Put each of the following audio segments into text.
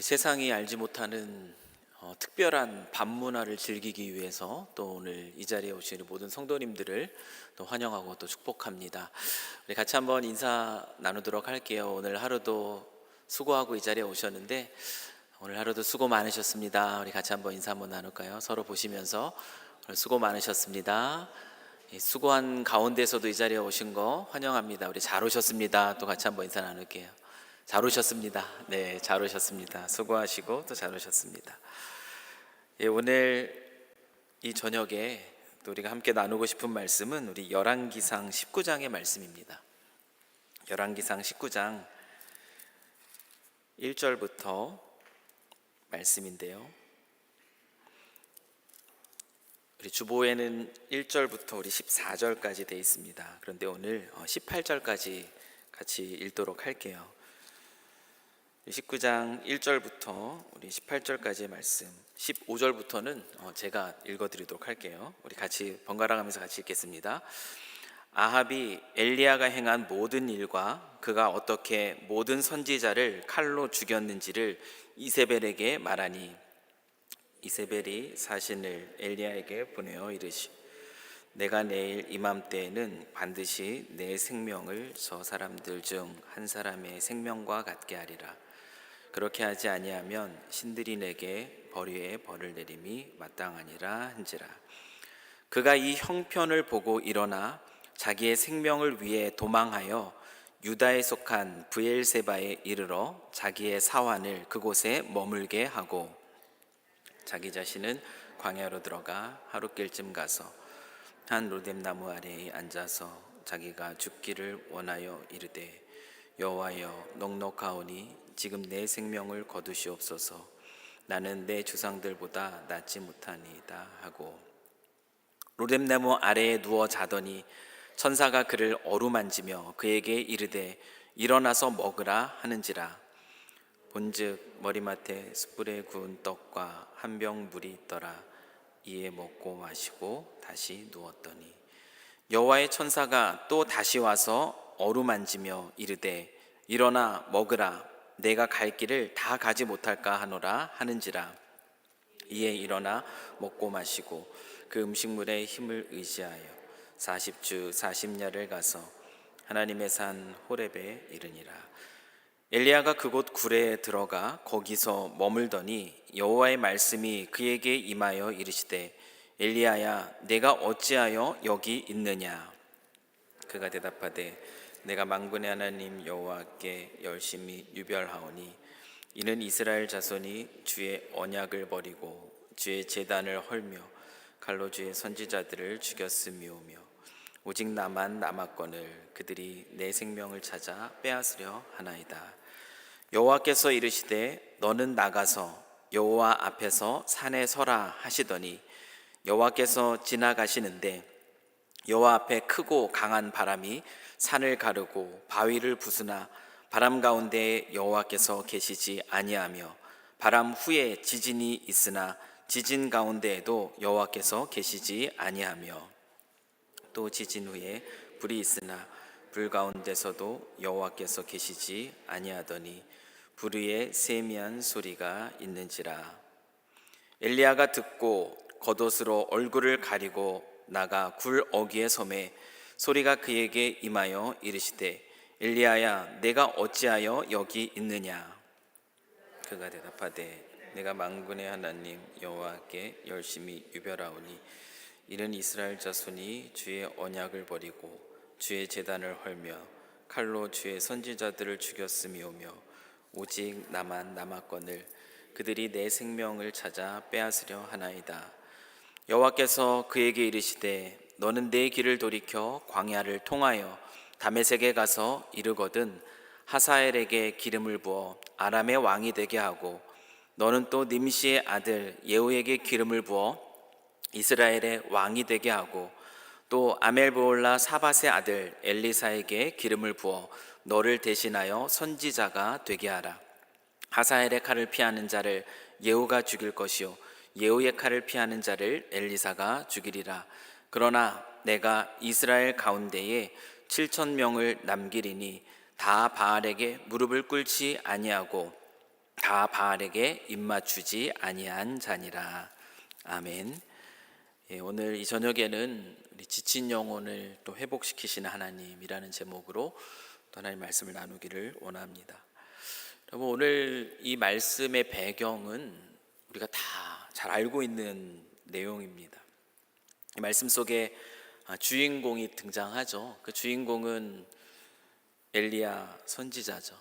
우리 세상이 알지 못하는 특별한 밤 문화를 즐기기 위해서 또 오늘 이 자리에 오신 모든 성도님들을 또 환영하고 또 축복합니다. 우리 같이 한번 인사 나누도록 할게요. 오늘 하루도 수고하고 이 자리에 오셨는데 오늘 하루도 수고 많으셨습니다. 우리 같이 한번 인사 한번 나눌까요? 서로 보시면서 오늘 수고 많으셨습니다. 이 수고한 가운데서도 이 자리에 오신 거 환영합니다. 우리 잘 오셨습니다. 또 같이 한번 인사 나눌게요. 잘 오셨습니다. 네, 잘 오셨습니다. 수고하시고 또 잘 오셨습니다. 예, 오늘 이 저녁에 또 우리가 함께 나누고 싶은 말씀은 우리 열왕기상 19장의 말씀입니다. 열왕기상 19장 1절부터 말씀인데요. 우리 주보에는 1절부터 우리 14절까지 되어 있습니다. 그런데 오늘 18절까지 같이 읽도록 할게요. 19장 1절부터 우리 18절까지의 말씀, 15절부터는 제가 읽어드리도록 할게요. 우리 같이 번갈아 가면서 같이 읽겠습니다. 아합이 엘리야가 행한 모든 일과 그가 어떻게 모든 선지자를 칼로 죽였는지를 이세벨에게 말하니 이세벨이 사신을 엘리야에게 보내어 이르시 내가 내일 이맘때에는 반드시 내 생명을 저 사람들 중 한 사람의 생명과 같게 하리라. 그렇게 하지 아니하면 신들이 내게 벌위에 벌을 내림이 마땅하니라 한지라. 그가 이 형편을 보고 일어나 자기의 생명을 위해 도망하여 유다에 속한 브엘세바에 이르러 자기의 사환을 그곳에 머물게 하고 자기 자신은 광야로 들어가 하룻길쯤 가서 한 로뎀나무 아래에 앉아서 자기가 죽기를 원하여 이르되 여호와여 넉넉하오니 지금 내 생명을 거두시옵소서. 나는 내 주상들보다 낫지 못하니이다 하고 로뎀나무 아래에 누워 자더니 천사가 그를 어루만지며 그에게 이르되 일어나서 먹으라 하는지라. 본즉 머리맡에 숯불에 구운 떡과 한 병 물이 있더라. 이에 먹고 마시고 다시 누웠더니 여호와의 천사가 또 다시 와서 어루만지며 이르되 일어나 먹으라. 내가 갈 길을 다 가지 못할까 하노라 하는지라. 이에 일어나 먹고 마시고 그 음식물의 힘을 의지하여 40주 40야를 가서 하나님의 산 호렙에 이르니라. 엘리야가 그곳 구레에 들어가 거기서 머물더니 여호와의 말씀이 그에게 임하여 이르시되 엘리야야 내가 어찌하여 여기 있느냐. 그가 대답하되 내가 만군의 하나님 여호와께 열심히 유별하오니 이는 이스라엘 자손이 주의 언약을 버리고 주의 제단을 헐며 칼로 주의 선지자들을 죽였음이오며 오직 나만 남았거늘 그들이 내 생명을 찾아 빼앗으려 하나이다. 여호와께서 이르시되 너는 나가서 여호와 앞에서 산에 서라 하시더니 여호와께서 지나가시는데 여호와 앞에 크고 강한 바람이 산을 가르고 바위를 부수나 바람 가운데 여호와께서 계시지 아니하며 바람 후에 지진이 있으나 지진 가운데에도 여호와께서 계시지 아니하며 또 지진 후에 불이 있으나 불 가운데서도 여호와께서 계시지 아니하더니 불 위에 세미한 소리가 있는지라. 엘리야가 듣고 겉옷으로 얼굴을 가리고 나가 굴 어귀에 섬에 소리가 그에게 임하여 이르시되 엘리야야 내가 어찌하여 여기 있느냐. 그가 대답하되 내가 만군의 하나님 여호와께 열심히 유별하오니 이는 이스라엘 자손이 주의 언약을 버리고 주의 제단을 헐며 칼로 주의 선지자들을 죽였음이오며 오직 나만 남았거늘 그들이 내 생명을 찾아 빼앗으려 하나이다. 여호와께서 그에게 이르시되 너는 내 길을 돌이켜 광야를 통하여 다메섹에 가서 이르거든 하사엘에게 기름을 부어 아람의 왕이 되게 하고 너는 또 님시의 아들 예후에게 기름을 부어 이스라엘의 왕이 되게 하고 또 아멜보올라 사밧의 아들 엘리사에게 기름을 부어 너를 대신하여 선지자가 되게 하라. 하사엘의 칼을 피하는 자를 예후가 죽일 것이요 예후의 칼을 피하는 자를 엘리사가 죽이리라. 그러나 내가 이스라엘 가운데에 7,000명을 남기리니 다 바알에게 무릎을 꿇지 아니하고 다 바알에게 입맞추지 아니한 자니라. 아멘. 예, 오늘 이 저녁에는 우리 지친 영혼을 또 회복시키시는 하나님이라는 제목으로 또 하나님 말씀을 나누기를 원합니다. 여러분, 오늘 이 말씀의 배경은 우리가 다 잘 알고 있는 내용입니다. 이 말씀 속에 주인공이 등장하죠. 그 주인공은 엘리야 선지자죠.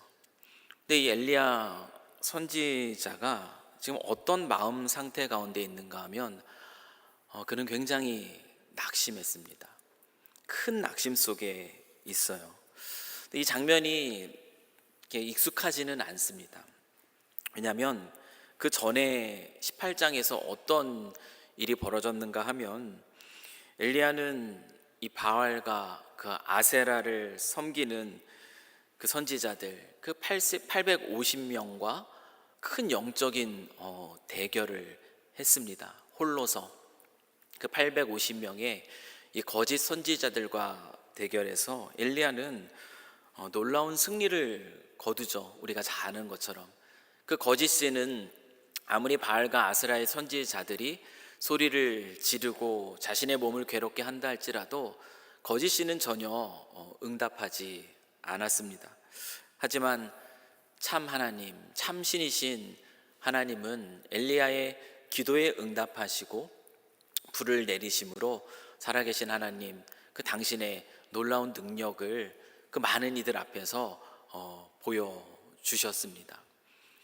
근데 이 엘리야 선지자가 지금 어떤 마음 상태 가운데 있는가 하면 그는 굉장히 낙심했습니다. 큰 낙심 속에 있어요. 근데 이 장면이 익숙하지는 않습니다. 왜냐하면 그 전에 18장에서 어떤 일이 벌어졌는가 하면 엘리야는 이 바알과 그 아세라를 섬기는 그 선지자들 그 850명과 큰 영적인 대결을 했습니다. 홀로서 그 850명의 이 거짓 선지자들과 대결해서 엘리야는 놀라운 승리를 거두죠. 우리가 잘 아는 것처럼 그 거짓 씨는 아무리 바알과 아세라의 선지자들이 소리를 지르고 자신의 몸을 괴롭게 한다 할지라도 거짓 씨는 전혀 응답하지 않았습니다. 하지만 참 하나님, 참 신이신 하나님은 엘리야의 기도에 응답하시고 불을 내리심으로 살아계신 하나님, 그 당신의 놀라운 능력을 그 많은 이들 앞에서 보여주셨습니다.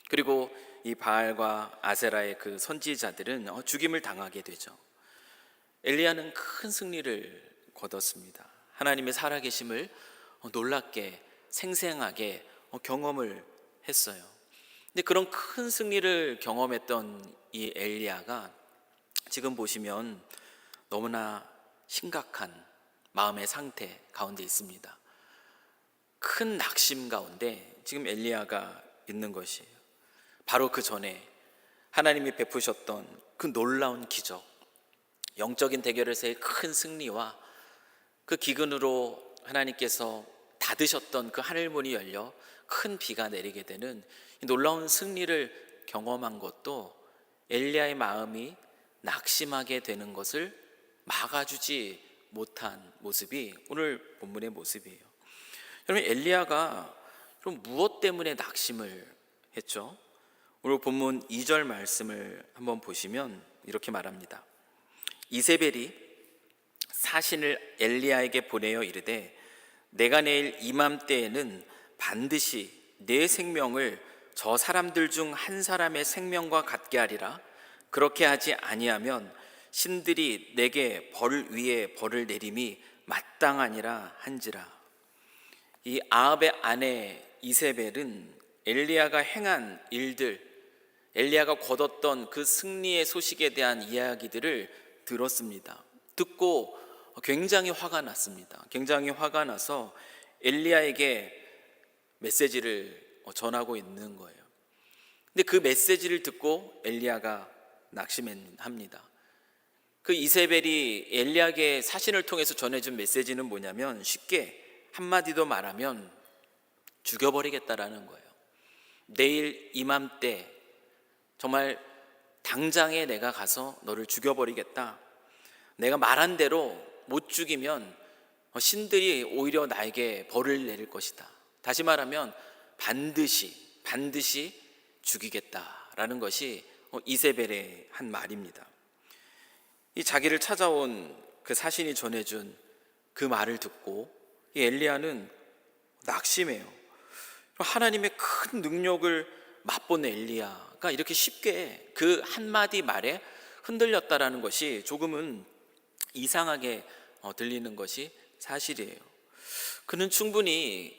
그리고 이 바알과 아세라의 그 선지자들은 죽임을 당하게 되죠. 엘리야는 큰 승리를 거뒀습니다. 하나님의 살아계심을 놀랍게 생생하게 경험을 했어요. 근데 그런 큰 승리를 경험했던 이 엘리야가 지금 보시면 너무나 심각한 마음의 상태 가운데 있습니다. 큰 낙심 가운데 지금 엘리야가 있는 것이에요. 바로 그 전에 하나님이 베푸셨던 그 놀라운 기적, 영적인 대결에서의 큰 승리와 그 기근으로 하나님께서 닫으셨던 그 하늘 문이 열려 큰 비가 내리게 되는 이 놀라운 승리를 경험한 것도 엘리야의 마음이 낙심하게 되는 것을 막아주지 못한 모습이 오늘 본문의 모습이에요. 여러분, 엘리야가 그럼 무엇 때문에 낙심을 했죠? 오늘 본문 2절 말씀을 한번 보시면 이렇게 말합니다. 이세벨이 사신을 엘리야에게 보내어 이르되 내가 내일 이맘때에는 반드시 내 생명을 저 사람들 중 한 사람의 생명과 같게 하리라. 그렇게 하지 아니하면 신들이 내게 벌 위에 벌을 내림이 마땅하니라 한지라. 이 아합의 아내 이세벨은 엘리야가 행한 일들, 엘리야가 거뒀던 그 승리의 소식에 대한 이야기들을 들었습니다. 듣고 굉장히 화가 났습니다. 굉장히 화가 나서 엘리야에게 메시지를 전하고 있는 거예요. 근데 그 메시지를 듣고 엘리야가 낙심합니다. 그 이세벨이 엘리야에게 사신을 통해서 전해준 메시지는 뭐냐면 쉽게 한마디도 말하면 죽여버리겠다라는 거예요. 내일 이맘때 정말 당장에 내가 가서 너를 죽여버리겠다. 내가 말한 대로 못 죽이면 신들이 오히려 나에게 벌을 내릴 것이다. 다시 말하면 반드시 죽이겠다라는 것이 이세벨의 한 말입니다. 이 자기를 찾아온 그 사신이 전해준 그 말을 듣고 이 엘리야는 낙심해요. 하나님의 큰 능력을 맛본 엘리야가 이렇게 쉽게 그 한마디 말에 흔들렸다라는 것이 조금은 이상하게 들리는 것이 사실이에요. 그는 충분히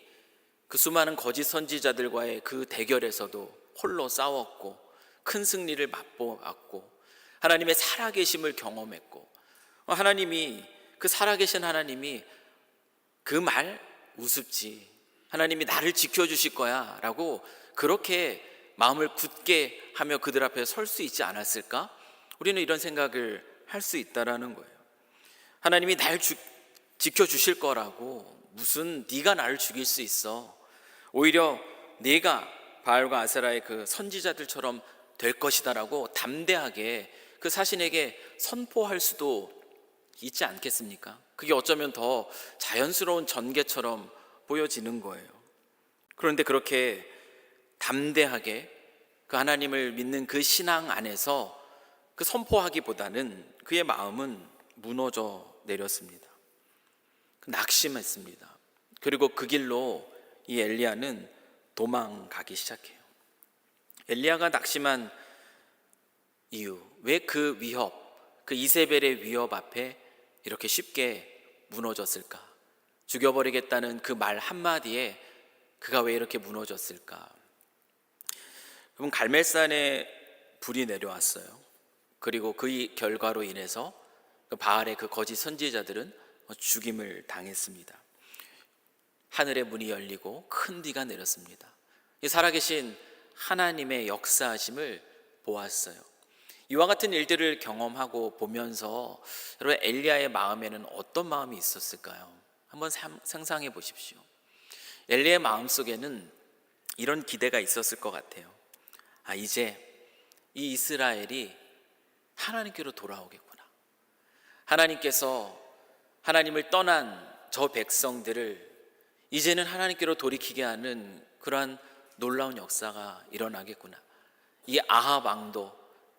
그 수많은 거짓 선지자들과의 그 대결에서도 홀로 싸웠고 큰 승리를 맛보았고 하나님의 살아계심을 경험했고 하나님이 그 살아계신 하나님이 그 말 우습지, 하나님이 나를 지켜주실 거야 라고 그렇게 마음을 굳게 하며 그들 앞에 설 수 있지 않았을까? 우리는 이런 생각을 할 수 있다라는 거예요. 하나님이 날 지켜주실 거라고 무슨 네가 나를 죽일 수 있어. 오히려 내가 바알과 아세라의 그 선지자들처럼 될 것이다라고 담대하게 그 자신에게 선포할 수도 있지 않겠습니까? 그게 어쩌면 더 자연스러운 전개처럼 보여지는 거예요. 그런데 그렇게 담대하게 그 하나님을 믿는 그 신앙 안에서 그 선포하기보다는 그의 마음은 무너져 내렸습니다. 낙심했습니다. 그리고 그 길로 이 엘리야는 도망가기 시작해요. 엘리야가 낙심한 이유, 왜 그 위협, 그 이세벨의 위협 앞에 이렇게 쉽게 무너졌을까? 죽여버리겠다는 그 말 한마디에 그가 왜 이렇게 무너졌을까? 그럼 갈멜산에 불이 내려왔어요. 그리고 그 결과로 인해서 그 바알의 그 거짓 선지자들은 죽임을 당했습니다. 하늘의 문이 열리고 큰 비가 내렸습니다. 살아계신 하나님의 역사하심을 보았어요. 이와 같은 일들을 경험하고 보면서 여러분 엘리야의 마음에는 어떤 마음이 있었을까요? 한번 상상해 보십시오. 엘리야의 마음속에는 이런 기대가 있었을 것 같아요. 이제 이 이스라엘이 하나님께로 돌아오겠구나. 하나님께서 하나님을 떠난 저 백성들을 이제는 하나님께로 돌이키게 하는 그러한 놀라운 역사가 일어나겠구나. 이 아합 왕도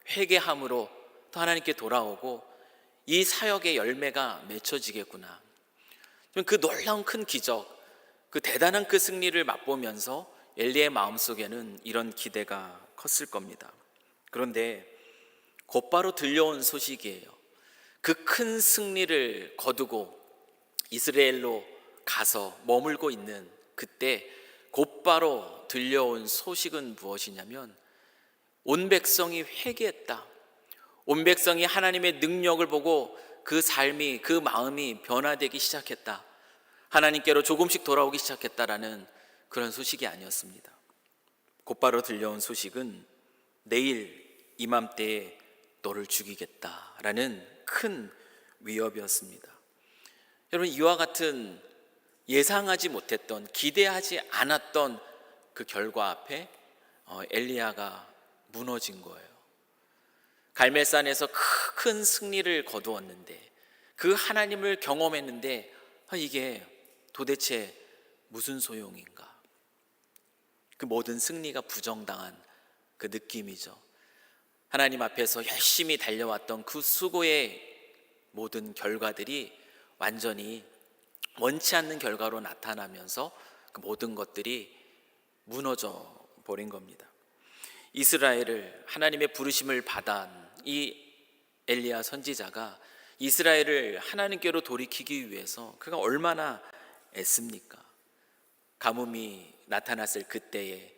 회개함으로 또 하나님께 돌아오고 이 사역의 열매가 맺혀지겠구나. 그 놀라운 큰 기적, 그 대단한 그 승리를 맛보면서 엘리의 마음속에는 이런 기대가 컸을 겁니다. 그런데 곧바로 들려온 소식이에요. 그 큰 승리를 거두고 이스라엘로 가서 머물고 있는 그때 곧바로 들려온 소식은 무엇이냐면 온 백성이 회개했다. 온 백성이 하나님의 능력을 보고 그 삶이, 그 마음이 변화되기 시작했다. 하나님께로 조금씩 돌아오기 시작했다라는 그런 소식이 아니었습니다. 곧바로 들려온 소식은 내일 이맘때에 너를 죽이겠다라는 큰 위협이었습니다. 여러분, 이와 같은 예상하지 못했던, 기대하지 않았던 그 결과 앞에 엘리야가 무너진 거예요. 갈멜산에서 큰 승리를 거두었는데, 그 하나님을 경험했는데 이게 도대체 무슨 소용인가? 그 모든 승리가 부정당한 그 느낌이죠. 하나님 앞에서 열심히 달려왔던 그 수고의 모든 결과들이 완전히 원치 않는 결과로 나타나면서 그 모든 것들이 무너져 버린 겁니다. 이스라엘을 하나님의 부르심을 받은 이 엘리야 선지자가 이스라엘을 하나님께로 돌이키기 위해서 그가 얼마나 애씁니까? 가뭄이 나타났을 그때에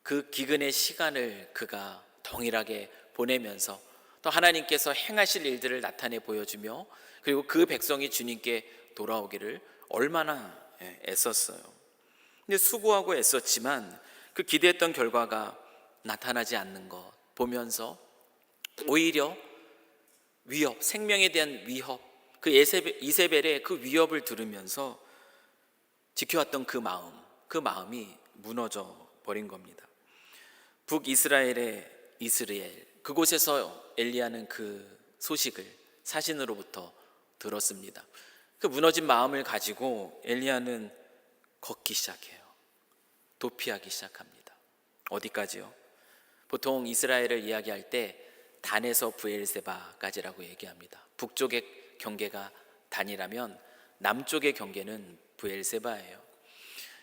그 기근의 시간을 그가 동일하게 보내면서 또 하나님께서 행하실 일들을 나타내 보여주며 그리고 그 백성이 주님께 돌아오기를 얼마나 애썼어요. 근데 수고하고 애썼지만 그 기대했던 결과가 나타나지 않는 것 보면서 오히려 위협, 생명에 대한 위협, 그 이세벨의 그 위협을 들으면서 지켜왔던 그 마음이 무너져 버린 겁니다. 북이스라엘의 이스라엘, 그곳에서 엘리야는 그 소식을 사신으로부터 들었습니다. 그 무너진 마음을 가지고 엘리야는 걷기 시작해요. 도피하기 시작합니다. 어디까지요? 보통 이스라엘을 이야기할 때 단에서 브엘세바까지라고 얘기합니다. 북쪽의 경계가 단이라면 남쪽의 경계는 브엘세바예요.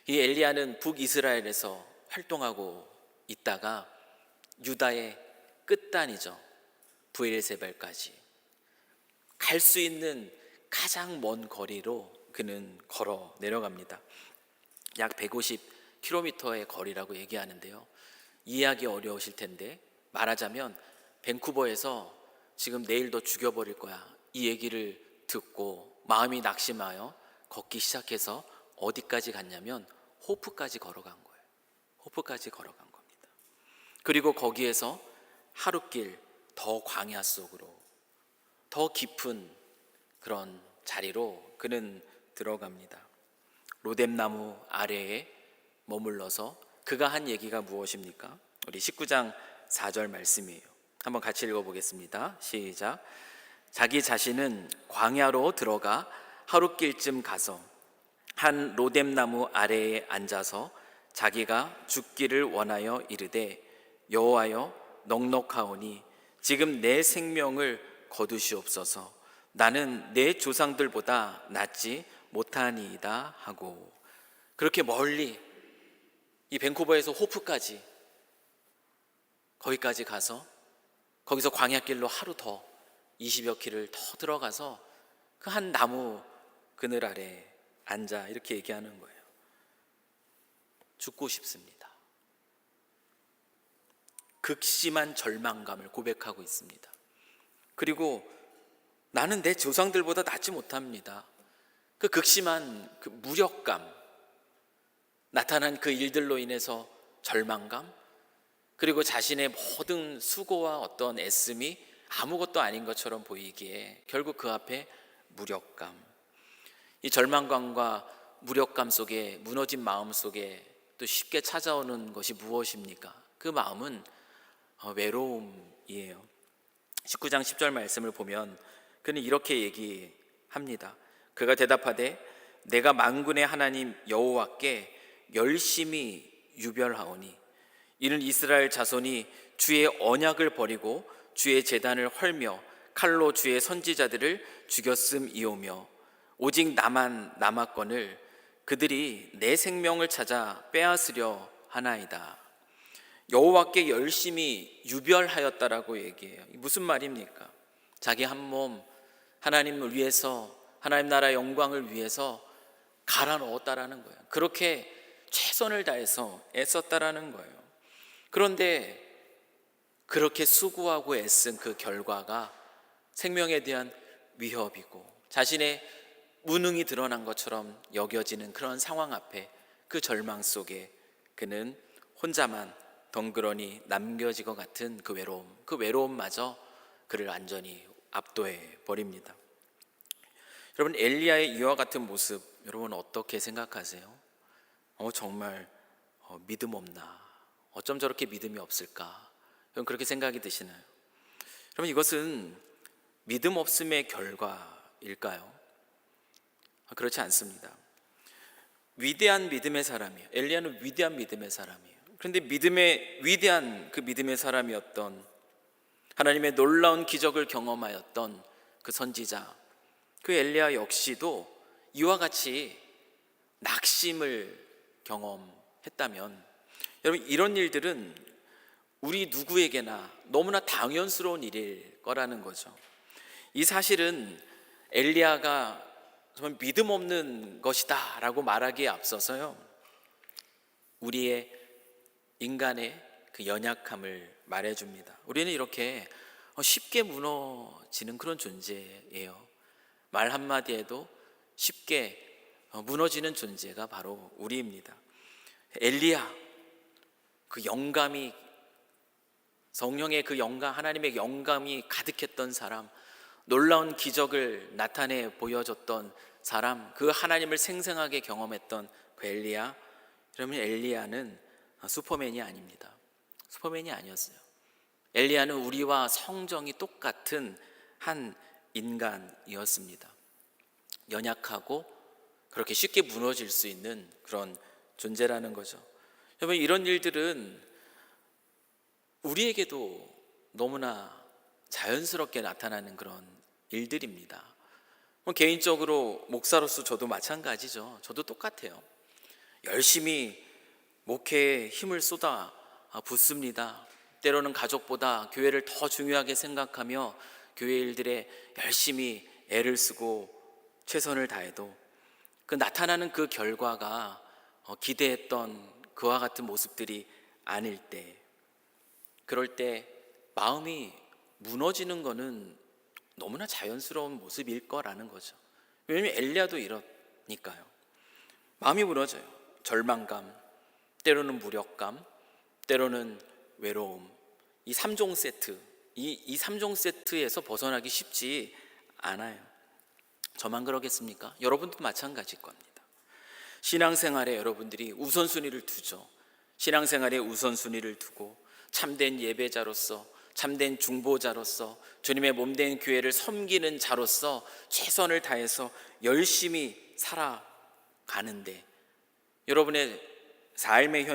이 엘리야는 북이스라엘에서 활동하고 있다가 유다의 끝단이죠. 브엘세바까지 갈 수 있는 가장 먼 거리로 그는 걸어 내려갑니다. 약 150km의 거리라고 얘기하는데요. 이해하기 어려우실 텐데 말하자면 밴쿠버에서 지금 내일 너 죽여버릴 거야 이 얘기를 듣고 마음이 낙심하여 걷기 시작해서 어디까지 갔냐면 호프까지 걸어간 거예요. 호프까지 걸어간 겁니다. 그리고 거기에서 하룻길 더 광야 속으로 더 깊은 그런 자리로 그는 들어갑니다. 로뎀나무 아래에 머물러서 그가 한 얘기가 무엇입니까? 우리 19장 4절 말씀이에요. 한번 같이 읽어보겠습니다. 시작. 자기 자신은 광야로 들어가 하룻길쯤 가서 한 로뎀나무 아래에 앉아서 자기가 죽기를 원하여 이르되 여호와여 넉넉하오니 지금 내 생명을 거두시옵소서. 나는 내 조상들보다 낫지 못하니이다 하고, 그렇게 멀리 이 밴쿠버에서 호프까지, 거기까지 가서 거기서 광야길로 하루 더 20여 킬을 더 들어가서 그 한 나무 그늘 아래 앉아 이렇게 얘기하는 거예요. 죽고 싶습니다. 극심한 절망감을 고백하고 있습니다. 그리고 나는 내 조상들보다 낫지 못합니다. 그 극심한 그 무력감, 나타난 그 일들로 인해서 절망감, 그리고 자신의 모든 수고와 어떤 애씀이 아무것도 아닌 것처럼 보이기에 결국 그 앞에 무력감, 이 절망감과 무력감 속에, 무너진 마음 속에 또 쉽게 찾아오는 것이 무엇입니까? 그 마음은 외로움이에요. 19장 10절 말씀을 보면 그는 이렇게 얘기합니다. 그가 대답하되 내가 만군의 하나님 여호와께 열심히 유별하오니 이는 이스라엘 자손이 주의 언약을 버리고 주의 제단을 헐며 칼로 주의 선지자들을 죽였음이오며 오직 나만 남았거늘 그들이 내 생명을 찾아 빼앗으려 하나이다. 여호와께 열심히 유별하였다라고 얘기해요. 무슨 말입니까? 자기 한 몸 하나님을 위해서, 하나님 나라 영광을 위해서 갈아 넣었다라는 거예요. 그렇게 최선을 다해서 애썼다라는 거예요. 그런데 그렇게 수고하고 애쓴 그 결과가 생명에 대한 위협이고 자신의 무능이 드러난 것처럼 여겨지는 그런 상황 앞에, 그 절망 속에 그는 혼자만 덩그러니 남겨진 것 같은 그 외로움마저 그를 완전히 압도해 버립니다. 여러분, 엘리야의 이와 같은 모습 여러분 어떻게 생각하세요? 정말 믿음 없나? 어쩜 저렇게 믿음이 없을까? 여러분 그렇게 생각이 드시나요? 여러분, 이것은 믿음 없음의 결과일까요? 그렇지 않습니다. 위대한 믿음의 사람이에요. 엘리야는 위대한 믿음의 사람이에요. 그런데 위대한 그 믿음의 사람이었던, 하나님의 놀라운 기적을 경험하였던 그 선지자, 그 엘리야 역시도 이와 같이 낙심을 경험했다면, 여러분 이런 일들은 우리 누구에게나 너무나 당연스러운 일일 거라는 거죠. 이 사실은 엘리야가 정말 믿음 없는 것이다 라고 말하기에 앞서서요, 우리의 인간의 그 연약함을 말해줍니다. 우리는 이렇게 쉽게 무너지는 그런 존재예요. 말 한마디에도 쉽게 무너지는 존재가 바로 우리입니다. 엘리야, 그 영감이, 성령의 그 영감, 하나님의 영감이 가득했던 사람, 놀라운 기적을 나타내 보여줬던 사람, 그 하나님을 생생하게 경험했던 그 엘리야. 여러분, 엘리야는 슈퍼맨이 아닙니다. 슈퍼맨이 아니었어요. 엘리야는 우리와 성정이 똑같은 한 인간이었습니다. 연약하고 그렇게 쉽게 무너질 수 있는 그런 존재라는 거죠. 여러분, 이런 일들은 우리에게도 너무나 자연스럽게 나타나는 그런 일들입니다. 개인적으로 목사로서 저도 마찬가지죠. 저도 똑같아요. 열심히 목회에 힘을 쏟아 붓습니다. 때로는 가족보다 교회를 더 중요하게 생각하며 교회 일들에 열심히 애를 쓰고 최선을 다해도 그 나타나는 그 결과가 기대했던 그와 같은 모습들이 아닐 때, 그럴 때 마음이 무너지는 것은 너무나 자연스러운 모습일 거라는 거죠. 왜냐하면 엘리야도 이러니까요. 마음이 무너져요. 절망감, 때로는 무력감, 때로는 외로움. 이 3종 세트, 이 3종 세트에서 벗어나기 쉽지 않아요. 저만 그러겠습니까? 여러분도 마찬가지일 겁니다. 신앙생활에 여러분들이 우선순위를 두죠. 신앙생활의 우선순위를 두고 참된 예배자로서, 참된 중보자로서, 주님의 몸된 교회를 섬기는 자로서 최선을 다해서 열심히 살아가는데, 여러분의 삶의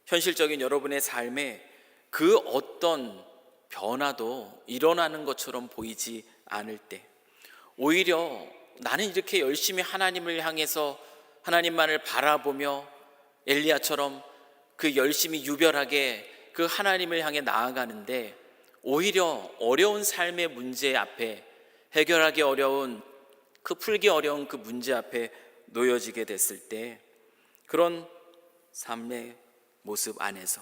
현실적인 여러분의 삶에 그 어떤 변화도 일어나는 것처럼 보이지 않을 때, 오히려 나는 이렇게 열심히 하나님을 향해서 하나님만을 바라보며 엘리야처럼 그 열심히 유별하게 그 하나님을 향해 나아가는데, 오히려 어려운 삶의 문제 앞에, 해결하기 어려운 풀기 어려운 그 문제 앞에 놓여지게 됐을 때, 그런 삶의 모습 안에서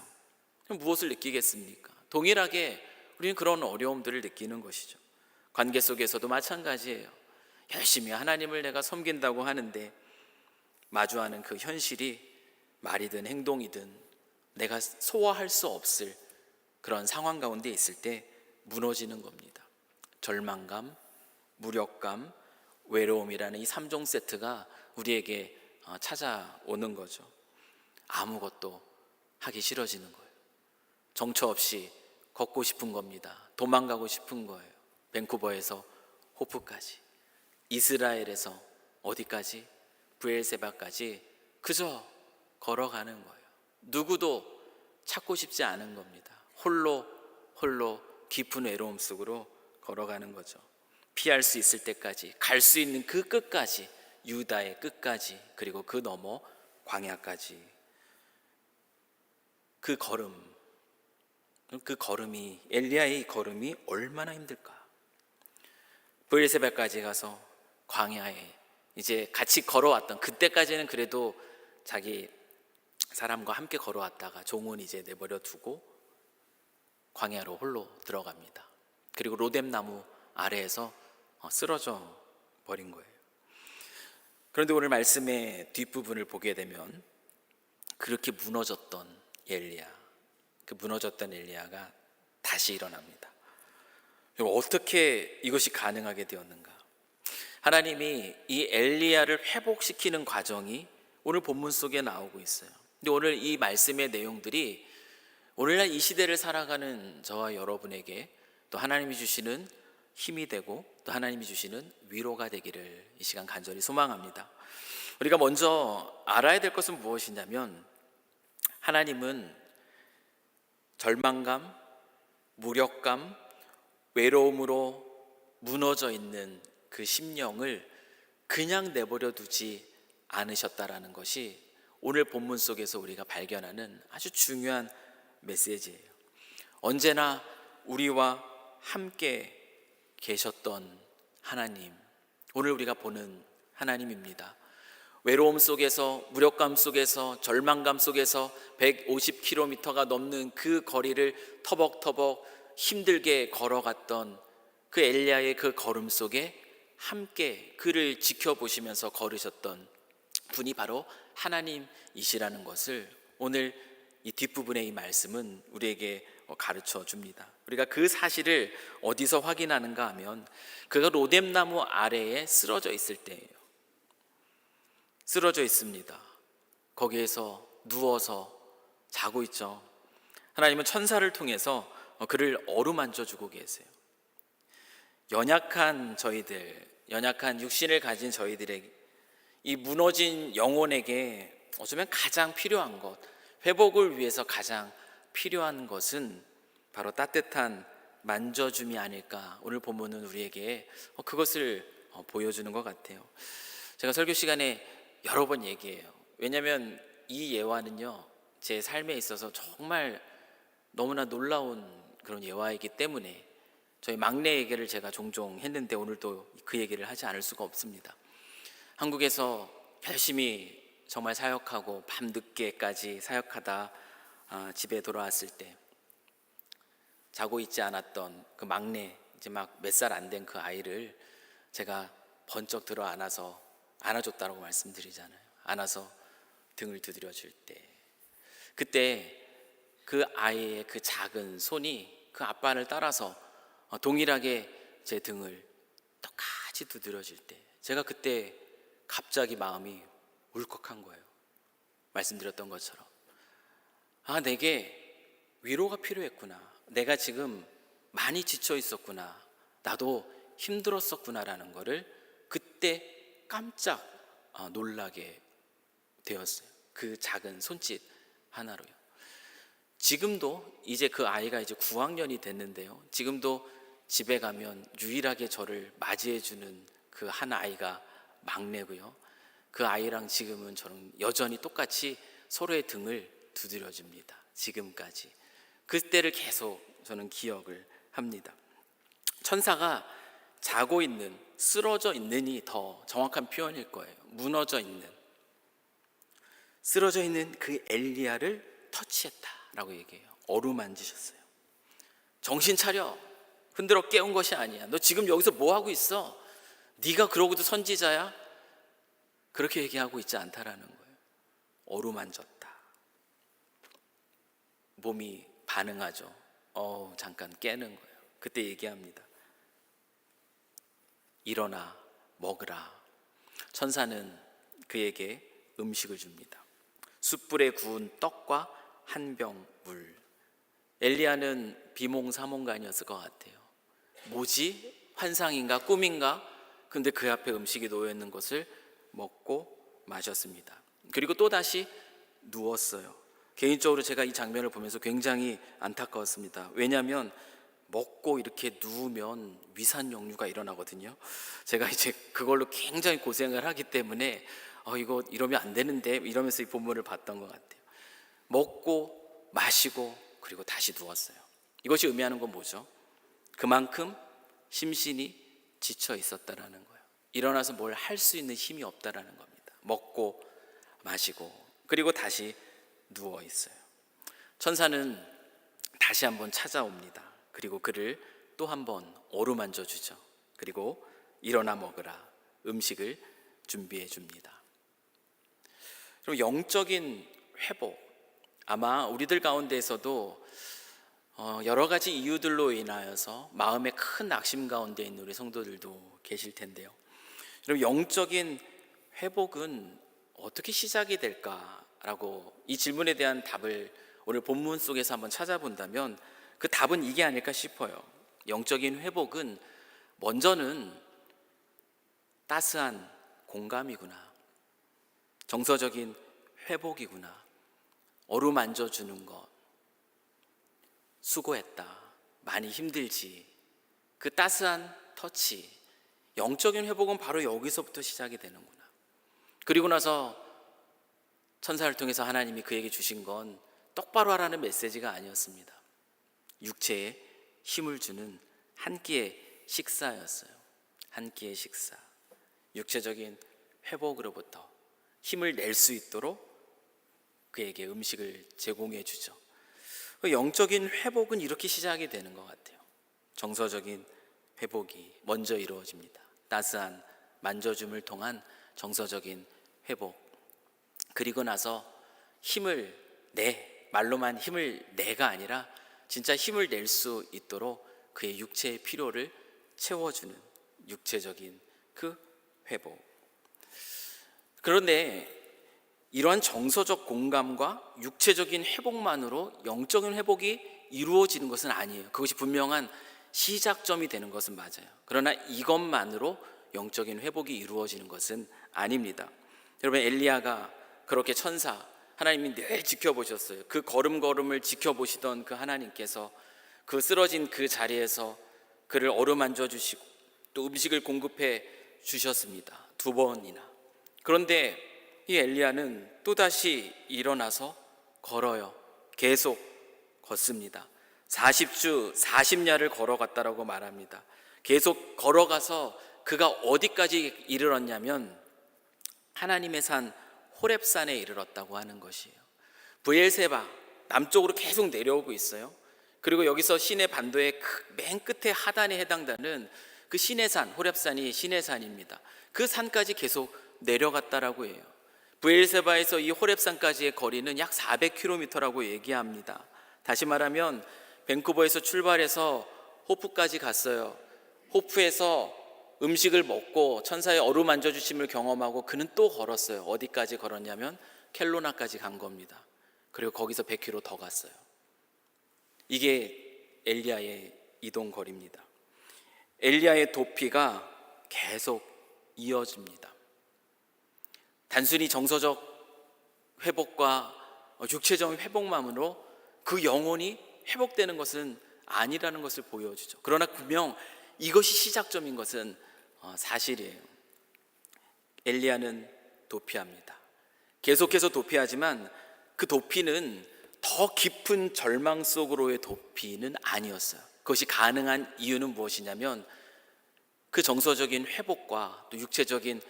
무엇을 느끼겠습니까? 동일하게 우리는 그런 어려움들을 느끼는 것이죠. 관계 속에서도 마찬가지예요. 열심히 하나님을 내가 섬긴다고 하는데 마주하는 그 현실이 말이든 행동이든 내가 소화할 수 없을 그런 상황 가운데 있을 때 무너지는 겁니다. 절망감, 무력감, 외로움이라는 이 3종 세트가 우리에게 찾아오는 거죠. 아무것도 하기 싫어지는 거예요. 정처 없이 걷고 싶은 겁니다. 도망가고 싶은 거예요. 밴쿠버에서 호프까지, 이스라엘에서 어디까지? 브엘세바까지 그저 걸어가는 거예요. 누구도 찾고 싶지 않은 겁니다. 홀로 깊은 외로움 속으로 걸어가는 거죠. 피할 수 있을 때까지, 갈 수 있는 그 끝까지, 유다의 끝까지, 그리고 그 너머 광야까지. 그 걸음이, 엘리야의 걸음이 얼마나 힘들까. 브엘세바까지 가서 광야에 이제 같이 걸어왔던, 그때까지는 그래도 자기 사람과 함께 걸어왔다가 종은 이제 내버려 두고 광야로 홀로 들어갑니다. 그리고 로뎀나무 아래에서 쓰러져 버린 거예요. 그런데 오늘 말씀의 뒷부분을 보게 되면 그렇게 무너졌던 엘리야, 그 무너졌던 엘리야가 다시 일어납니다. 어떻게 이것이 가능하게 되었는가? 하나님이 이 엘리야를 회복시키는 과정이 오늘 본문 속에 나오고 있어요. 근데 오늘 이 말씀의 내용들이 오늘날 이 시대를 살아가는 저와 여러분에게 또 하나님이 주시는 힘이 되고 또 하나님이 주시는 위로가 되기를 이 시간 간절히 소망합니다. 우리가 먼저 알아야 될 것은 무엇이냐면, 하나님은 절망감, 무력감, 외로움으로 무너져 있는 그 심령을 그냥 내버려 두지 않으셨다라는 것이 오늘 본문 속에서 우리가 발견하는 아주 중요한 메시지예요. 언제나 우리와 함께 계셨던 하나님, 오늘 우리가 보는 하나님입니다. 외로움 속에서, 무력감 속에서, 절망감 속에서 150km가 넘는 그 거리를 터벅터벅 힘들게 걸어갔던 그 엘리야의 그 걸음 속에 함께 그를 지켜보시면서 걸으셨던 분이 바로 하나님이시라는 것을 오늘 이 뒷부분의 이 말씀은 우리에게 가르쳐 줍니다. 우리가 그 사실을 어디서 확인하는가 하면, 그가 로뎀나무 아래에 쓰러져 있을 때예요. 쓰러져 있습니다. 거기에서 누워서 자고 있죠. 하나님은 천사를 통해서 그를 어루만져 주고 계세요. 연약한 저희들, 연약한 육신을 가진 저희들에게, 이 무너진 영혼에게 어쩌면 가장 필요한 것, 회복을 위해서 가장 필요한 것은 바로 따뜻한 만져줌이 아닐까. 오늘 본문은 우리에게 그것을 보여주는 것 같아요. 제가 설교 시간에 여러 번 얘기해요. 왜냐하면 이 예화는요, 제 삶에 있어서 정말 너무나 놀라운 그런 예화이기 때문에 저희 막내 얘기를 제가 종종 했는데 오늘도 그 얘기를 하지 않을 수가 없습니다. 한국에서 열심히 정말 사역하고 밤늦게까지 사역하다 집에 돌아왔을 때 자고 있지 않았던 그 막내, 이제 막 몇 살 안 된 그 아이를 제가 번쩍 들어 안아줬다고 말씀드리잖아요. 안아서 등을 두드려 줄 때, 그때 그 아이의 그 작은 손이 그 아빠를 따라서 동일하게 제 등을 똑같이 두드려 줄 때, 제가 그때 갑자기 마음이 울컥한 거예요. 말씀드렸던 것처럼 아, 내게 위로가 필요했구나. 내가 지금 많이 지쳐 있었구나. 나도 힘들었었구나라는 거를 그때 깜짝 놀라게 되었어요. 그 작은 손짓 하나로요. 지금도 이제 그 아이가 이제 9학년이 됐는데요. 지금도 집에 가면 유일하게 저를 맞이해 주는 그 한 아이가 막내고요. 그 아이랑 지금은 저는 여전히 똑같이 서로의 등을 두드려줍니다. 지금까지. 그때를 계속 저는 기억을 합니다. 천사가 자고 있는, 쓰러져 있는이 더 정확한 표현일 거예요. 무너져 있는, 쓰러져 있는 그 엘리야를 터치했다라고 얘기해요. 어루만지셨어요. 정신 차려. 흔들어 깨운 것이 아니야. 너 지금 여기서 뭐 하고 있어? 네가 그러고도 선지자야? 그렇게 얘기하고 있지 않다라는 거예요. 어루만졌다. 몸이 반응하죠. 잠깐 깨는 거예요. 그때 얘기합니다. 일어나 먹으라. 천사는 그에게 음식을 줍니다. 숯불에 구운 떡과 한 병 물. 엘리야는 비몽사몽간이었을 것 같아요. 뭐지? 환상인가? 꿈인가? 근데 그 앞에 음식이 놓여 있는 것을 먹고 마셨습니다. 그리고 또다시 누웠어요. 개인적으로 제가 이 장면을 보면서 굉장히 안타까웠습니다. 왜냐하면 먹고 이렇게 누우면 위산 역류가 일어나거든요. 제가 이제 그걸로 굉장히 고생을 하기 때문에 이거 이러면 안 되는데 이러면서 이 본문을 봤던 것 같아요. 먹고 마시고 그리고 다시 누웠어요. 이것이 의미하는 건 뭐죠? 그만큼 심신이 지쳐 있었다라는 거예요. 일어나서 뭘 할 수 있는 힘이 없다라는 겁니다. 먹고 마시고 그리고 다시 누워 있어요. 천사는 다시 한번 찾아옵니다. 그리고 그를 또 한번 어루만져 주죠. 그리고 일어나 먹으라. 음식을 준비해 줍니다. 그럼 영적인 회복, 아마 우리들 가운데에서도 여러 가지 이유들로 인하여서 마음에 큰 낙심 가운데 있는 우리 성도들도 계실 텐데요. 그럼 영적인 회복은 어떻게 시작이 될까라고 이 질문에 대한 답을 오늘 본문 속에서 한번 찾아본다면 그 답은 이게 아닐까 싶어요. 영적인 회복은 먼저는 따스한 공감이구나. 정서적인 회복이구나. 어루만져 주는 것. 수고했다. 많이 힘들지. 그 따스한 터치. 영적인 회복은 바로 여기서부터 시작이 되는구나. 그리고 나서 천사를 통해서 하나님이 그에게 주신 건 똑바로 하라는 메시지가 아니었습니다. 육체에 힘을 주는 한 끼의 식사였어요. 한 끼의 식사. 육체적인 회복으로부터 힘을 낼 수 있도록 그에게 음식을 제공해 주죠. 영적인 회복은 이렇게 시작이 되는 것 같아요. 정서적인 회복이 먼저 이루어집니다. 따스한 만져줌을 통한 정서적인 회복. 그리고 나서 힘을 내, 말로만 힘을 내가 아니라 진짜 힘을 낼 수 있도록 그의 육체의 필요를 채워주는 육체적인 그 회복. 그런데 이러한 정서적 공감과 육체적인 회복만으로 영적인 회복이 이루어지는 것은 아니에요. 그것이 분명한 시작점이 되는 것은 맞아요. 그러나 이것만으로 영적인 회복이 이루어지는 것은 아닙니다. 여러분, 엘리야가 그렇게 천사, 하나님이 늘 지켜보셨어요. 그 걸음걸음을 지켜보시던 그 하나님께서 그 쓰러진 그 자리에서 그를 어루만져 주시고 또 음식을 공급해 주셨습니다. 2번이나. 그런데 이 엘리야는 또다시 일어나서 걸어요. 계속 걷습니다. 40주 40야를 걸어갔다라고 말합니다. 계속 걸어가서 그가 어디까지 이르렀냐면 하나님의 산 호렙산에 이르렀다고 하는 것이에요. 브엘세바 남쪽으로 계속 내려오고 있어요. 그리고 여기서 시내 반도의 맨 끝에 하단에 해당되는 그 시내산, 호렙산이 시내산입니다. 그 산까지 계속 내려갔다라고 해요. 브엘세바에서 이 호렙산까지의 거리는 약 400km라고 얘기합니다. 다시 말하면 밴쿠버에서 출발해서 호프까지 갔어요. 호프에서 음식을 먹고 천사의 어루만져 주심을 경험하고 그는 또 걸었어요. 어디까지 걸었냐면 켈로나까지 간 겁니다. 그리고 거기서 100km 더 갔어요. 이게 엘리야의 이동 거리입니다. 엘리야의 도피가 계속 이어집니다. 단순히 정서적 회복과 육체적 회복만으로 그 영혼이 회복되는 것은 아니라는 것을 보여주죠. 그러나 분명 이것이 시작점인 것은 사실이에요. 엘리야는 도피합니다. 계속해서 도피하지만 그 도피는 더 깊은 절망 속으로의 도피는 아니었어요. 그것이 가능한 이유는 무엇이냐면 그 정서적인 회복과 또 육체적인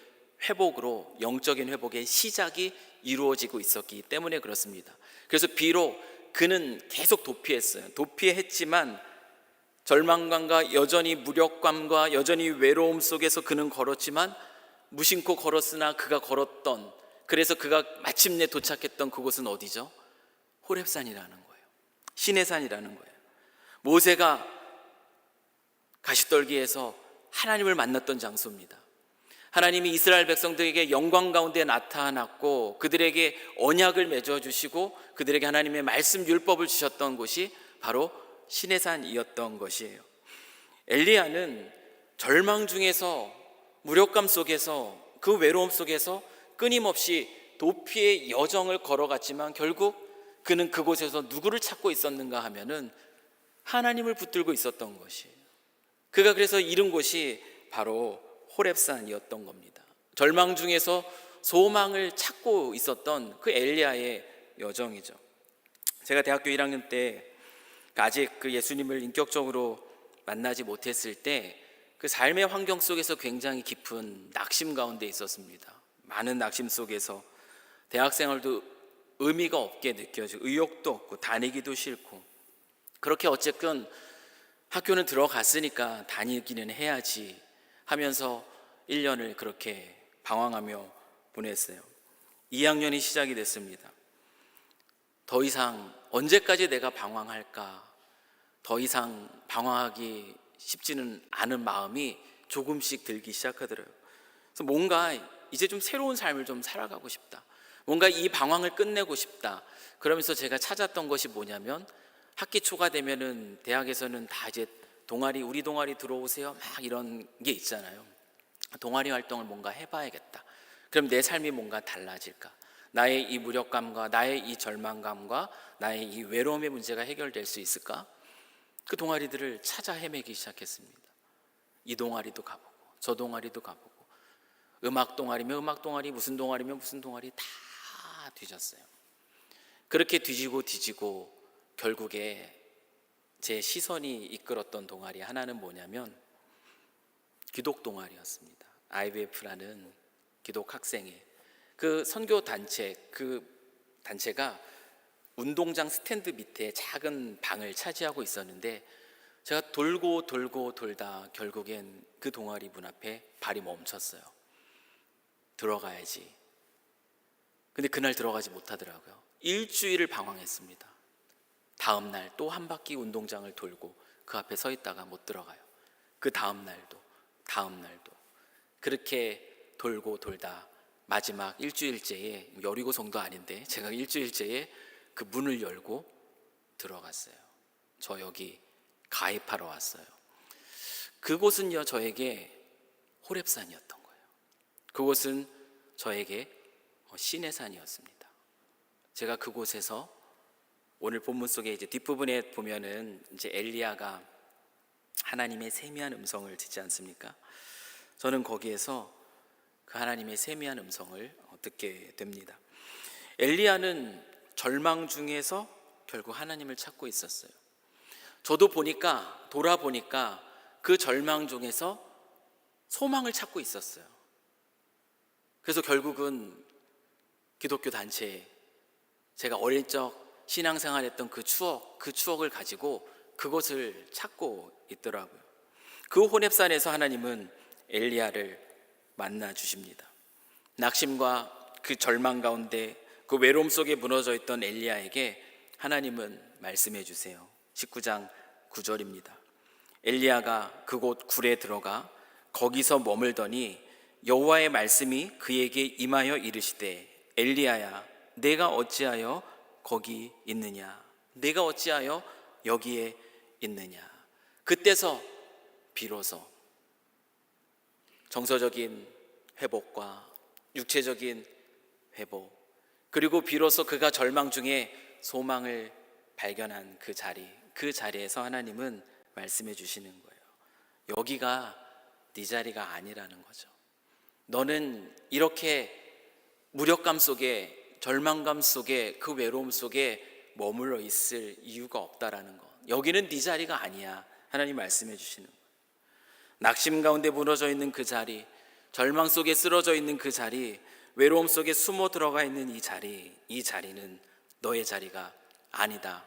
회복으로 영적인 회복의 시작이 이루어지고 있었기 때문에 그렇습니다. 그래서 비록 그는 계속 도피했어요. 도피했지만 절망감과 여전히 무력감과 여전히 외로움 속에서 그는 걸었지만 무심코 걸었으나 그가 걸었던, 그래서 그가 마침내 도착했던 그곳은 어디죠? 호렙산이라는 거예요. 신의 산이라는 거예요. 모세가 가시떨기에서 하나님을 만났던 장소입니다. 하나님이 이스라엘 백성들에게 영광 가운데 나타났고 그들에게 언약을 맺어 주시고 그들에게 하나님의 말씀 율법을 주셨던 곳이 바로 신의 산이었던 것이에요. 엘리야는 절망 중에서, 무력감 속에서, 그 외로움 속에서 끊임없이 도피의 여정을 걸어갔지만 결국 그는 그곳에서 누구를 찾고 있었는가 하면은 하나님을 붙들고 있었던 것이에요. 그가 그래서 이른 곳이 바로 호렙산이었던 겁니다. 절망 중에서 소망을 찾고 있었던 그 엘리야의 여정이죠. 제가 대학교 1학년 때 아직 그 예수님을 인격적으로 만나지 못했을 때 그 삶의 환경 속에서 굉장히 깊은 낙심 가운데 있었습니다. 많은 낙심 속에서 대학생활도 의미가 없게 느껴지고 의욕도 없고 다니기도 싫고, 그렇게 어쨌든 학교는 들어갔으니까 다니기는 해야지 하면서 1년을 그렇게 방황하며 보냈어요. 2학년이 시작이 됐습니다. 더 이상 언제까지 내가 방황할까? 더 이상 방황하기 쉽지는 않은 마음이 조금씩 들기 시작하더라고요. 그래서 뭔가 이제 좀 새로운 삶을 좀 살아가고 싶다. 뭔가 이 방황을 끝내고 싶다. 그러면서 제가 찾았던 것이 뭐냐면, 학기 초가 되면은 대학에서는 다 이제 동아리, 우리 동아리 들어오세요 막 이런 게 있잖아요. 동아리 활동을 뭔가 해봐야겠다. 그럼 내 삶이 뭔가 달라질까? 나의 이 무력감과 나의 이 절망감과 나의 이 외로움의 문제가 해결될 수 있을까? 그 동아리들을 찾아 헤매기 시작했습니다. 이 동아리도 가보고 저 동아리도 가보고, 음악 동아리면 음악 동아리, 무슨 동아리면 무슨 동아리 다 뒤졌어요. 그렇게 뒤지고 결국에 제 시선이 이끌었던 동아리 하나는 뭐냐면 기독 동아리였습니다. IBF라는 기독 학생의 그 선교 단체, 그 단체가 운동장 스탠드 밑에 작은 방을 차지하고 있었는데 제가 돌고 돌다 결국엔 그 동아리 문 앞에 발이 멈췄어요. 들어가야지. 근데 그날 들어가지 못하더라고요. 일주일을 방황했습니다. 다음 날 또 한 바퀴 운동장을 돌고 그 앞에 서 있다가 못 들어가요. 그 다음 날도 그렇게 돌고 돌다 마지막 일주일째에, 여리고성도 아닌데 제가 일주일째에 그 문을 열고 들어갔어요. 저 여기 가입하러 왔어요. 그곳은요 저에게 호렙산이었던 거예요. 그곳은 저에게 신의 산이었습니다. 제가 그곳에서 오늘 본문 속에 이제 뒷부분에 보면은 이제 엘리야가 하나님의 세미한 음성을 듣지 않습니까? 저는 거기에서 그 하나님의 세미한 음성을 듣게 됩니다. 엘리야는 절망 중에서 결국 하나님을 찾고 있었어요. 저도 돌아보니까 그 절망 중에서 소망을 찾고 있었어요. 그래서 결국은 기독교 단체에 제가 어릴 적 신앙생활했던 그 추억을 가지고 그것을 찾고 있더라고요. 그 호렙산에서 하나님은 엘리야를 만나 주십니다. 낙심과 그 절망 가운데 그 외로움 속에 무너져 있던 엘리야에게 하나님은 말씀해 주세요. 19장 9절입니다. 엘리야가 그곳 굴에 들어가 거기서 머물더니 여호와의 말씀이 그에게 임하여 이르시되 엘리야야 내가 어찌하여 거기 있느냐? 내가 어찌하여 여기에 있느냐? 그때서 비로소 정서적인 회복과 육체적인 회복, 그리고 비로소 그가 절망 중에 소망을 발견한 그 자리에서 하나님은 말씀해 주시는 거예요. 여기가 네 자리가 아니라는 거죠. 너는 이렇게 무력감 속에, 절망감 속에, 그 외로움 속에 머물러 있을 이유가 없다라는 거. 여기는 네 자리가 아니야. 하나님 말씀해 주시는 거예요. 낙심 가운데 무너져 있는 그 자리, 절망 속에 쓰러져 있는 그 자리, 외로움 속에 숨어 들어가 있는 이 자리는 너의 자리가 아니다.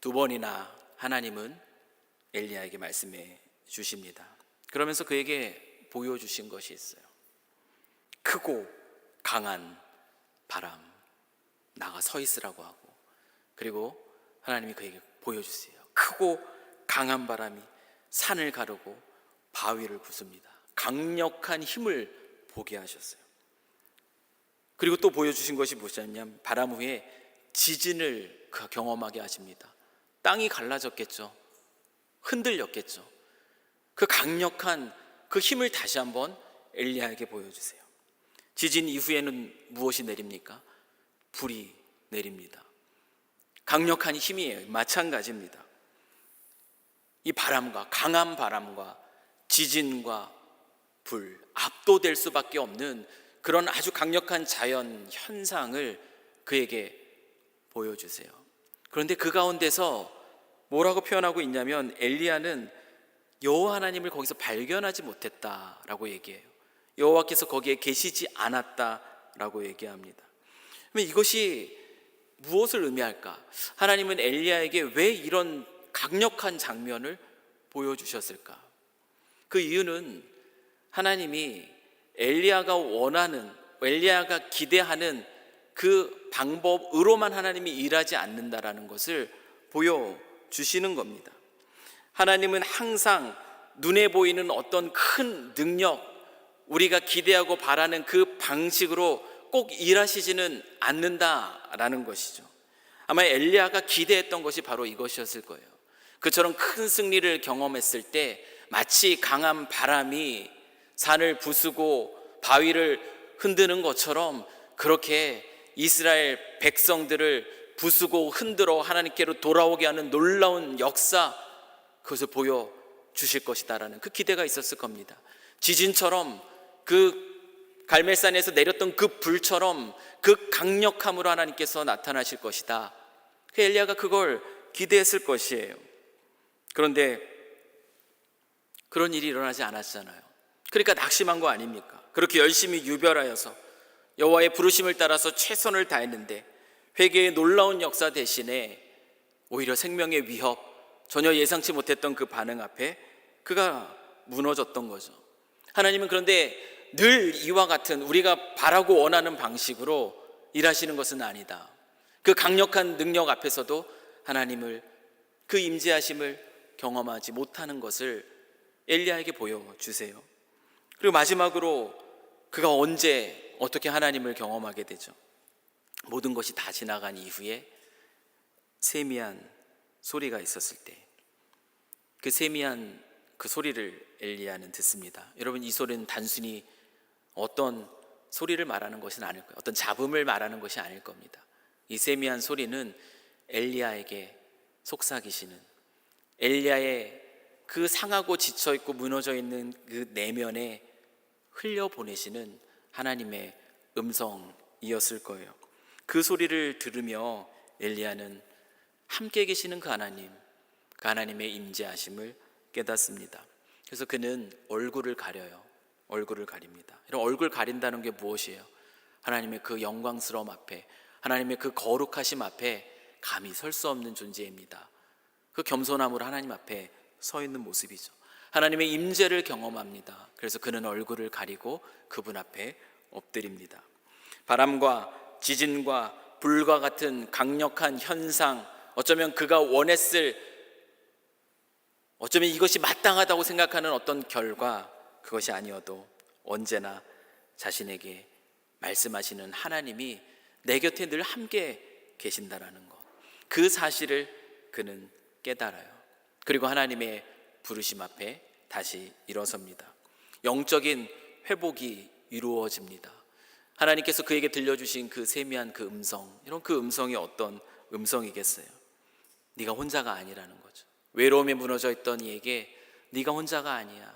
두 번이나 하나님은 엘리야에게 말씀해 주십니다. 그러면서 그에게 보여주신 것이 있어요. 크고 강한 바람, 나가 서 있으라고 하고, 그리고 하나님이 그에게 보여주세요. 크고 강한 바람이 산을 가르고 바위를 부숩니다. 강력한 힘을 보게 하셨어요. 그리고 또 보여주신 것이 무엇이냐면 바람 후에 지진을 경험하게 하십니다. 땅이 갈라졌겠죠. 흔들렸겠죠. 그 강력한 그 힘을 다시 한번 엘리야에게 보여주세요. 지진 이후에는 무엇이 내립니까? 불이 내립니다. 강력한 힘이에요. 마찬가지입니다. 이 바람과, 강한 바람과 지진과 불, 압도될 수밖에 없는 그런 아주 강력한 자연 현상을 그에게 보여주세요. 그런데 그 가운데서 뭐라고 표현하고 있냐면 엘리야는 여호와 하나님을 거기서 발견하지 못했다라고 얘기해요. 여호와께서 거기에 계시지 않았다라고 얘기합니다. 그러면 이것이 무엇을 의미할까? 하나님은 엘리야에게 왜 이런 강력한 장면을 보여주셨을까? 그 이유는 하나님이 엘리야가 원하는, 엘리야가 기대하는 그 방법으로만 하나님이 일하지 않는다라는 것을 보여주시는 겁니다. 하나님은 항상 눈에 보이는 어떤 큰 능력, 우리가 기대하고 바라는 그 방식으로 꼭 일하시지는 않는다라는 것이죠. 아마 엘리야가 기대했던 것이 바로 이것이었을 거예요. 그처럼 큰 승리를 경험했을 때 마치 강한 바람이 산을 부수고 바위를 흔드는 것처럼 그렇게 이스라엘 백성들을 부수고 흔들어 하나님께로 돌아오게 하는 놀라운 역사, 그것을 보여주실 것이다라는 그 기대가 있었을 겁니다. 지진처럼 그 갈멜산에서 내렸던 그 불처럼 그 강력함으로 하나님께서 나타나실 것이다. 그 엘리야가 그걸 기대했을 것이에요. 그런데 그런 일이 일어나지 않았잖아요. 그러니까 낙심한 거 아닙니까? 그렇게 열심히 유별하여서 여호와의 부르심을 따라서 최선을 다했는데 회개의 놀라운 역사 대신에 오히려 생명의 위협, 전혀 예상치 못했던 그 반응 앞에 그가 무너졌던 거죠. 하나님은 그런데 늘 이와 같은 우리가 바라고 원하는 방식으로 일하시는 것은 아니다. 그 강력한 능력 앞에서도 하나님을, 그 임재하심을 경험하지 못하는 것을 엘리야에게 보여주세요. 그리고 마지막으로 그가 언제 어떻게 하나님을 경험하게 되죠? 모든 것이 다 지나간 이후에 세미한 소리가 있었을 때 그 세미한 그 소리를 엘리야는 듣습니다. 여러분, 이 소리는 단순히 어떤 소리를 말하는 것은 아닐 거예요. 어떤 잡음을 말하는 것이 아닐 겁니다. 이 세미한 소리는 엘리야에게 속삭이시는, 엘리야의 그 상하고 지쳐있고 무너져 있는 그 내면에 흘려보내시는 하나님의 음성이었을 거예요. 그 소리를 들으며 엘리야는 함께 계시는 그 하나님의 임재하심을 깨닫습니다. 그래서 그는 얼굴을 가려요. 얼굴을 가립니다. 이런 얼굴 가린다는 게 무엇이에요? 하나님의 그 영광스러움 앞에, 하나님의 그 거룩하심 앞에 감히 설 수 없는 존재입니다. 그 겸손함으로 하나님 앞에 서 있는 모습이죠. 하나님의 임재를 경험합니다. 그래서 그는 얼굴을 가리고 그분 앞에 엎드립니다. 바람과 지진과 불과 같은 강력한 현상, 어쩌면 그가 원했을, 어쩌면 이것이 마땅하다고 생각하는 어떤 결과, 그것이 아니어도 언제나 자신에게 말씀하시는 하나님이 내 곁에 늘 함께 계신다라는 것, 그 사실을 그는 깨달아요. 그리고 하나님의 부르심 앞에 다시 일어섭니다. 영적인 회복이 이루어집니다. 하나님께서 그에게 들려주신 그 세미한 그 음성, 이런 그 음성이 어떤 음성이겠어요? 네가 혼자가 아니라는 거죠. 외로움에 무너져 있던 이에게 네가 혼자가 아니야.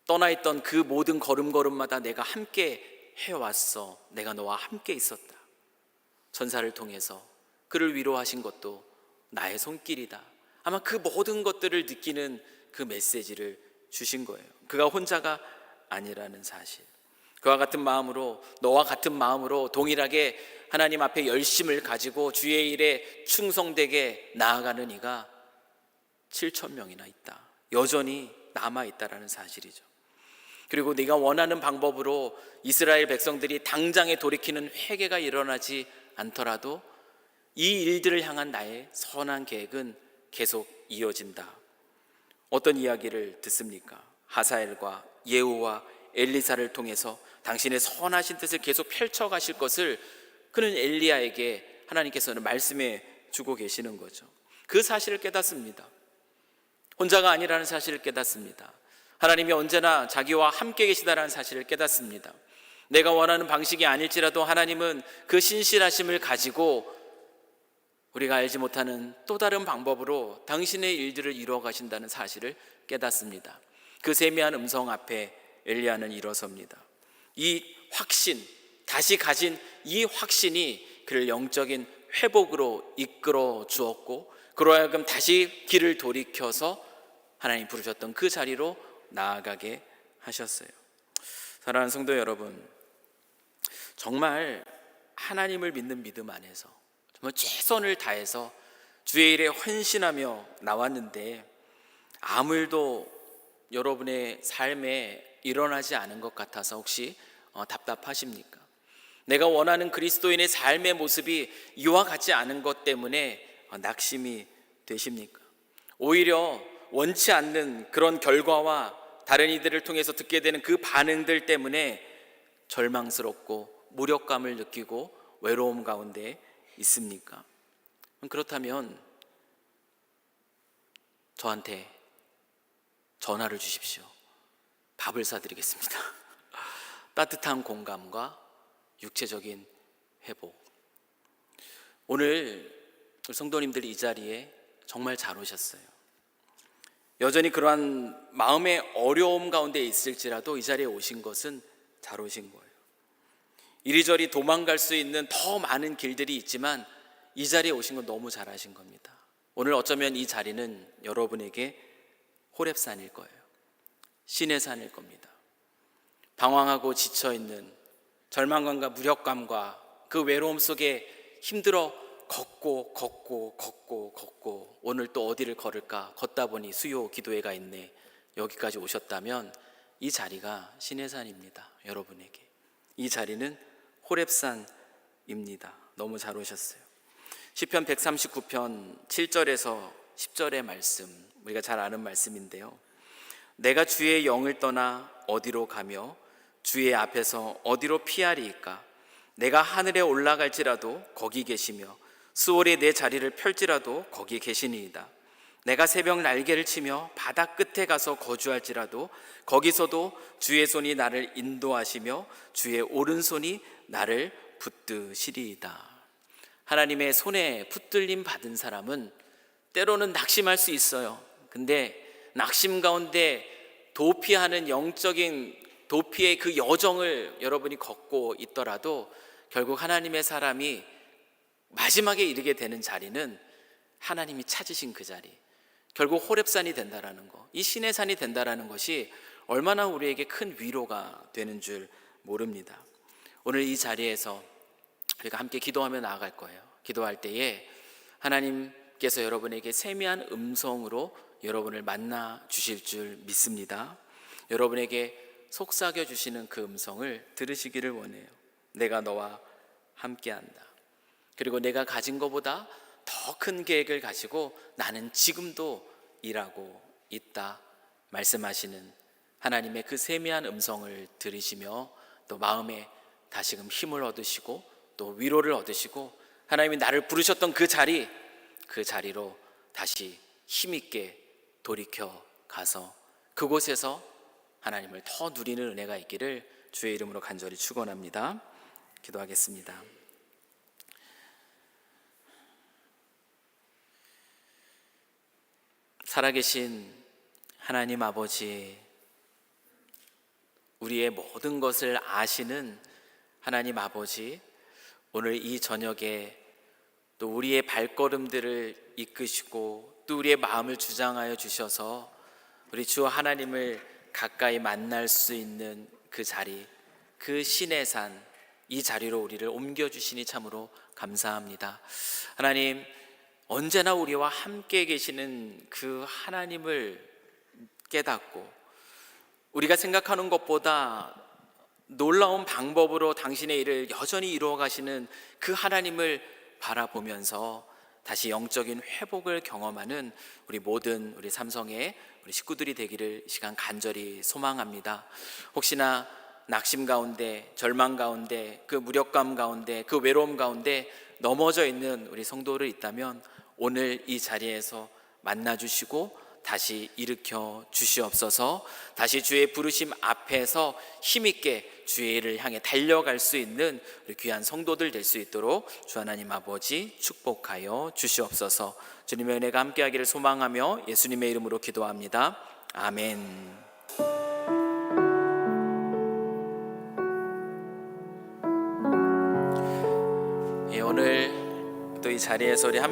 떠나있던 그 모든 걸음걸음마다 내가 함께 해왔어. 내가 너와 함께 있었다. 천사를 통해서 그를 위로하신 것도 나의 손길이다. 아마 그 모든 것들을 느끼는 그 메시지를 주신 거예요. 그가 혼자가 아니라는 사실. 그와 같은 마음으로, 너와 같은 마음으로 동일하게 하나님 앞에 열심을 가지고 주의 일에 충성되게 나아가는 이가 7,000명이나 있다. 여전히 남아있다라는 사실이죠. 그리고 네가 원하는 방법으로 이스라엘 백성들이 당장에 돌이키는 회개가 일어나지 않더라도 이 일들을 향한 나의 선한 계획은 계속 이어진다. 어떤 이야기를 듣습니까? 하사엘과 예후와 엘리사를 통해서 당신의 선하신 뜻을 계속 펼쳐가실 것을 그는 엘리야에게 하나님께서는 말씀해 주고 계시는 거죠. 그 사실을 깨닫습니다. 혼자가 아니라는 사실을 깨닫습니다. 하나님이 언제나 자기와 함께 계시다라는 사실을 깨닫습니다. 내가 원하는 방식이 아닐지라도 하나님은 그 신실하심을 가지고 우리가 알지 못하는 또 다른 방법으로 당신의 일들을 이루어 가신다는 사실을 깨닫습니다. 그 세미한 음성 앞에 엘리야는 일어섭니다. 이 확신, 다시 가진 이 확신이 그를 영적인 회복으로 이끌어 주었고, 그로 하여금 다시 길을 돌이켜서 하나님 부르셨던 그 자리로 나아가게 하셨어요. 사랑하는 성도 여러분, 정말 하나님을 믿는 믿음 안에서 정말 최선을 다해서 주의 일에 헌신하며 나왔는데 아무 일도 여러분의 삶에 일어나지 않은 것 같아서 혹시 답답하십니까? 내가 원하는 그리스도인의 삶의 모습이 이와 같지 않은 것 때문에 낙심이 되십니까? 오히려 원치 않는 그런 결과와 다른 이들을 통해서 듣게 되는 그 반응들 때문에 절망스럽고 무력감을 느끼고 외로움 가운데 있습니까? 그렇다면 저한테 전화를 주십시오. 밥을 사드리겠습니다. 따뜻한 공감과 육체적인 회복. 오늘 성도님들이 이 자리에 정말 잘 오셨어요. 여전히 그러한 마음의 어려움 가운데 있을지라도 이 자리에 오신 것은 잘 오신 거예요. 이리저리 도망갈 수 있는 더 많은 길들이 있지만 이 자리에 오신 건 너무 잘하신 겁니다. 오늘 어쩌면 이 자리는 여러분에게 호렙산일 거예요. 신의 산일 겁니다. 방황하고 지쳐있는 절망감과 무력감과 그 외로움 속에 힘들어 걷고 오늘 또 어디를 걸을까 걷다 보니 수요 기도회가 있네, 여기까지 오셨다면 이 자리가 신의 산입니다. 여러분에게 이 자리는 호렙산입니다. 너무 잘 오셨어요. 시편 139편 7절에서 10절의 말씀, 우리가 잘 아는 말씀인데요. 내가 주의 영을 떠나 어디로 가며 주의 앞에서 어디로 피하리이까? 내가 하늘에 올라갈지라도 거기 계시며 수월에 내 자리를 펼지라도 거기 계시니이다. 내가 새벽 날개를 치며 바다 끝에 가서 거주할지라도 거기서도 주의 손이 나를 인도하시며 주의 오른손이 나를 붙드시리이다. 하나님의 손에 붙들림 받은 사람은 때로는 낙심할 수 있어요. 근데 낙심 가운데 도피하는 영적인 도피의 그 여정을 여러분이 걷고 있더라도 결국 하나님의 사람이 마지막에 이르게 되는 자리는 하나님이 찾으신 그 자리, 결국 호렙산이 된다라는 것, 이 신의 산이 된다라는 것이 얼마나 우리에게 큰 위로가 되는 줄 모릅니다. 오늘 이 자리에서 우리가 함께 기도하며 나아갈 거예요. 기도할 때에 하나님께서 여러분에게 세미한 음성으로 여러분을 만나 주실 줄 믿습니다. 여러분에게 속삭여 주시는 그 음성을 들으시기를 원해요. 내가 너와 함께한다. 그리고 내가 가진 것보다 더 큰 계획을 가지고 나는 지금도 일하고 있다 말씀하시는 하나님의 그 세미한 음성을 들으시며 또 마음에 다시금 힘을 얻으시고 또 위로를 얻으시고 하나님이 나를 부르셨던 그 자리로 다시 힘있게 돌이켜 가서 그곳에서 하나님을 더 누리는 은혜가 있기를 주의 이름으로 간절히 축원합니다. 기도하겠습니다. 살아계신 하나님 아버지, 우리의 모든 것을 아시는 하나님 아버지, 오늘 이 저녁에 또 우리의 발걸음들을 이끄시고 또 우리의 마음을 주장하여 주셔서 우리 주 하나님을 가까이 만날 수 있는 그 자리, 그 신의 산, 이 자리로 우리를 옮겨주시니 참으로 감사합니다. 하나님, 언제나 우리와 함께 계시는 그 하나님을 깨닫고 우리가 생각하는 것보다 놀라운 방법으로 당신의 일을 여전히 이루어 가시는 그 하나님을 바라보면서 다시 영적인 회복을 경험하는 우리 모든 우리 삼성의 우리 식구들이 되기를 이 시간 간절히 소망합니다. 혹시나 낙심 가운데, 절망 가운데, 그 무력감 가운데, 그 외로움 가운데 넘어져 있는 우리 성도를 있다면 오늘 이 자리에서 만나주시고 다시 일으켜 주시옵소서. 다시 주의 부르심 앞에서 힘있게 주의 일을 향해 달려갈 수 있는 우리 귀한 성도들 될 수 있도록 주 하나님 아버지 축복하여 주시옵소서. 주님의 은혜가 함께하기를 소망하며 예수님의 이름으로 기도합니다. 아멘. 오늘 또 이 자리에서 우리 함께